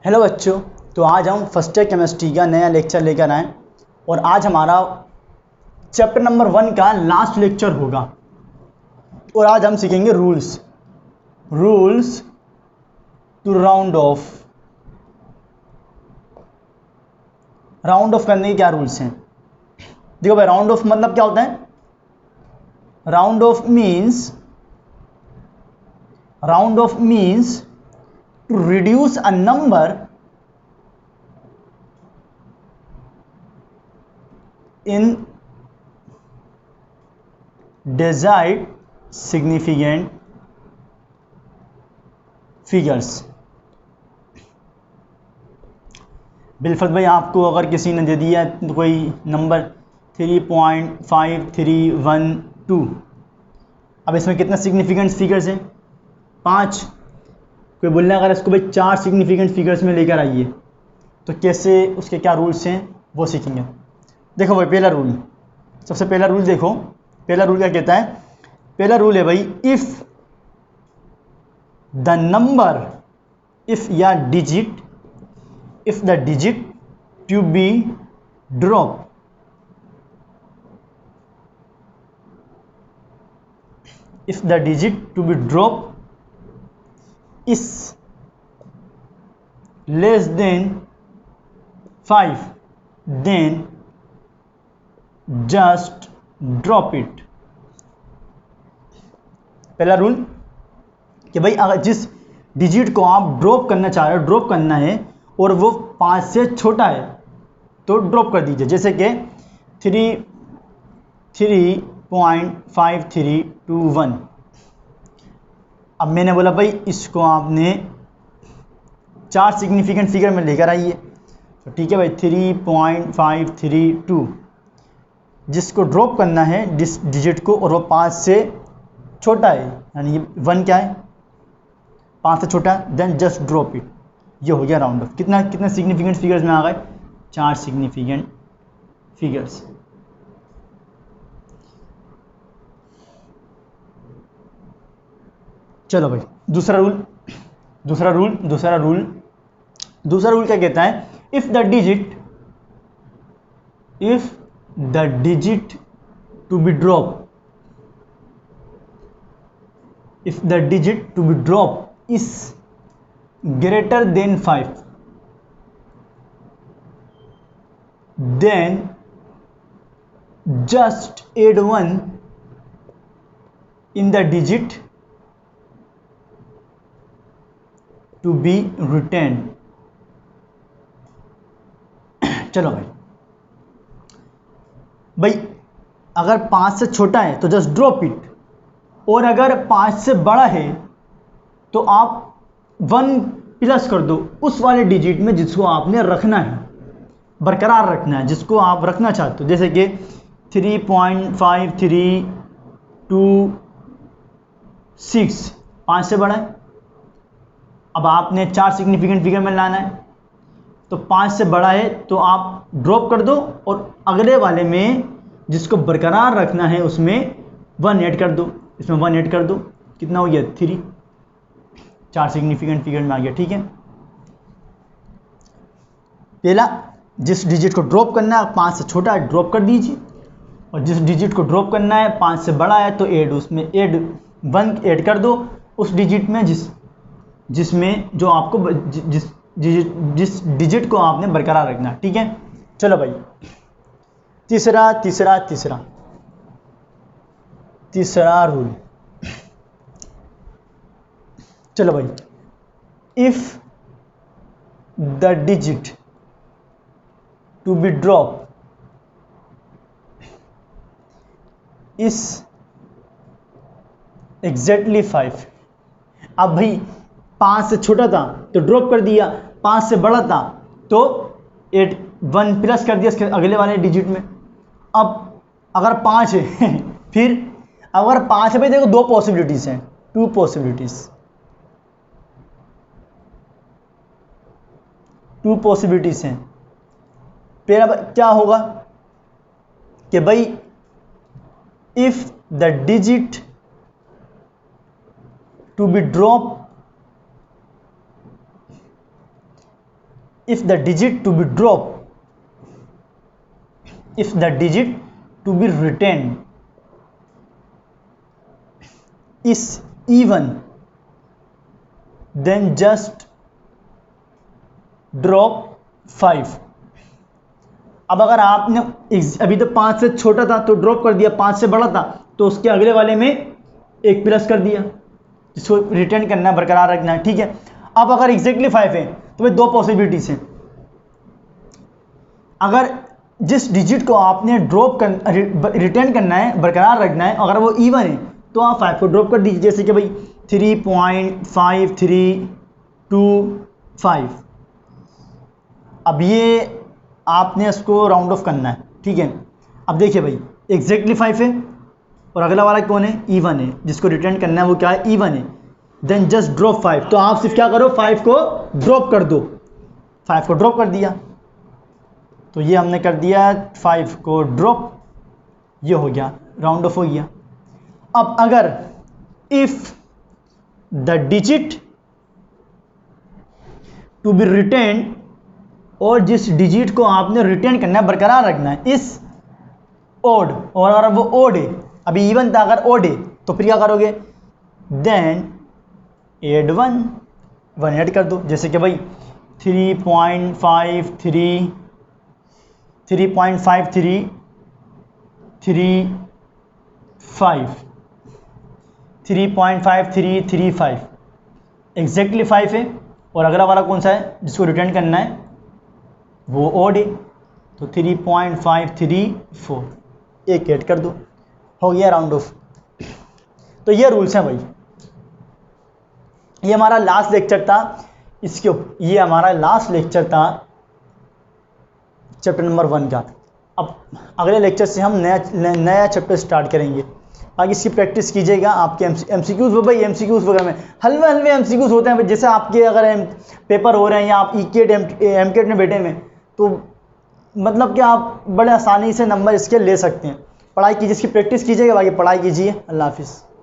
Hello बच्चों, तो आज हम फर्स्ट ईयर केमिस्ट्री का नया लेक्चर लेकर आए और आज हमारा चैप्टर नंबर 1 का लास्ट लेक्चर होगा। और आज हम सीखेंगे रूल्स टू राउंड ऑफ करने के क्या रूल्स हैं। देखो भाई, राउंड ऑफ मतलब क्या होता है। Round of means to reduce a number in desired significant figures। बिलफत भाई, आपको अगर किसी ने दे दिया तो कोई नंबर 3.5312, अब इसमें कितना सिग्निफिकेंट फिगर्स हैं? 5। कोई बोल रहा है अगर इसको भाई 4 सिग्निफिकेंट फिगर्स में लेकर आइए तो कैसे, उसके क्या रूल्स हैं वो सीखेंगे। देखो भाई, पहला रूल, सबसे पहला रूल देखो। पहला रूल क्या कहता है? पहला रूल है भाई, if the number, if the digit to be drop is less than 5, then just drop it। पहला रूल कि भाई अगर जिस डिजिट को आप ड्रॉप करना चाह रहे हो, ड्रॉप करना है और वो 5 से छोटा है तो ड्रॉप कर दीजिए। जैसे कि 3.5321। अब मैंने बोला भाई इसको आपने 4 सिग्निफिकेंट फिगर में लेकर आइए, तो ठीक है भाई 3.532 जिसको ड्रॉप करना है डिजिट को और वो 5 से छोटा है, यानी 1 क्या है, 5 से छोटा है, देन जस्ट ड्रॉप इट। ये हो गया राउंड ऑफ। कितना सिग्निफिकेंट फिगर्स में आ गए? 4 सिग्निफिकेंट फिगर्स। चलो भाई, दूसरा रूल क्या कहता है? If the digit to be drop is greater than 5, then just add 1 in the digit to be retained। चलो भाई, अगर 5 से छोटा है तो जस्ट ड्रॉप इट, और अगर 5 से बड़ा है तो आप 1 प्लस कर दो उस वाले डिजिट में जिसको आपने रखना है, बरकरार रखना है, जिसको आप रखना चाहते हो। जैसे कि 3.5326 5 से बड़ा है। अब आपने 4 सिग्निफिकेंट फिगर में लाना है तो 5 से बड़ा है तो आप ड्रॉप कर दो और अगले वाले में जिसको बरकरार रखना है उसमें 1 ऐड कर दो, इसमें 1 ऐड कर दो। कितना हो गया? 3। 4 सिग्निफिकेंट फिगर में आ गया। ठीक है, पहला, जिस डिजिट को ड्रॉप करना है 5 से छोटा है ड्रॉप कर दीजिए, और जिस डिजिट को ड्रॉप करना है 5 से बड़ा है तो उसमें 1 ऐड कर दो उस डिजिट में जिसमें जो आपको जिस डिजिट को आपने बरकरार रखना है। ठीक है, चलो भाई, तीसरा रूल। चलो भाई, if the digit to be drop is exactly 5। अब भाई 5 से छोटा था तो ड्रॉप कर दिया, 5 से बड़ा था तो 1 प्लस कर दिया इसके अगले वाले डिजिट में। अब अगर 5 है फिर अगर 5 है भाई, देखो 2 पॉसिबिलिटीज हैं, 2 पॉसिबिलिटीज हैं। पहला क्या होगा कि भाई if the digit to be drop if the digit to be drop, if the digit to be retain is even, then just drop 5। अब अगर आपने अभी तो 5 से छोटा था तो ड्रॉप कर दिया, 5 से बड़ा था तो उसके अगले वाले में 1 प्लस कर दिया, जिसको रिटेन करना है, बरकरार रखना है, ठीक है। अब अगर एग्जैक्टली 5 है तो भाई दो पॉसिबिलिटीज हैं। अगर जिस डिजिट को आपने ड्रॉप रिटेन करना है, बरकरार रखना है, अगर वो इवन है तो आप 5 को ड्रॉप कर दीजिए, जैसे कि भाई 3.5325। अब ये आपने इसको राउंड ऑफ करना है, ठीक है। अब देखिए भाई एग्जैक्टली 5 है और अगला वाला कौन है, इवन है, जिसको रिटर्न करना है वो क्या है, इवन है। देन जस्ट ड्रॉप 5, तो आप सिर्फ क्या करो, 5 को ड्रॉप कर दो। 5 को ड्रॉप कर दिया तो ये हमने कर दिया 5 को ड्रॉप, ये हो गया, राउंड ऑफ हो गया। अब अगर if the digit to be retain, और जिस डिजिट को आपने रिटेन करना है, बरकरार रखना है, इस ओड, और अगर वो ओड है, अभी इवन था, अगर ओड है तो फिर क्या करोगे, देन एड 1 ऐड कर दो, जैसे कि भाई 3.53 3.5335 एग्जैक्टली 5 है और अगला वाला कौन सा है जिसको रिटर्न करना है, वो ओड है, तो 3.534 एक ऐड कर दो, हो गया राउंड ऑफ। तो ये रूल्स हैं भाई। ये हमारा लास्ट लेक्चर था, ये हमारा लास्ट लेक्चर था चैप्टर नंबर 1 का। अब अगले लेक्चर से हम नया चैप्टर स्टार्ट करेंगे। आगे इसकी प्रैक्टिस कीजिएगा। आपके एमसीक्यूज़ भाई, एमसीक्यूज़ वगैरह में हल्वे एमसीक्यूज़ होते हैं, जैसे आपके अगर पेपर हो रहे हैं या आप ईकेट एमकेट में बैठे में, तो मतलब कि आप बड़े आसानी से नंबर इसके ले सकते हैं। पढ़ाई कीजिए, इसकी प्रैक्टिस कीजिएगा, बाकी पढ़ाई कीजिए। अल्लाह हाफिज़।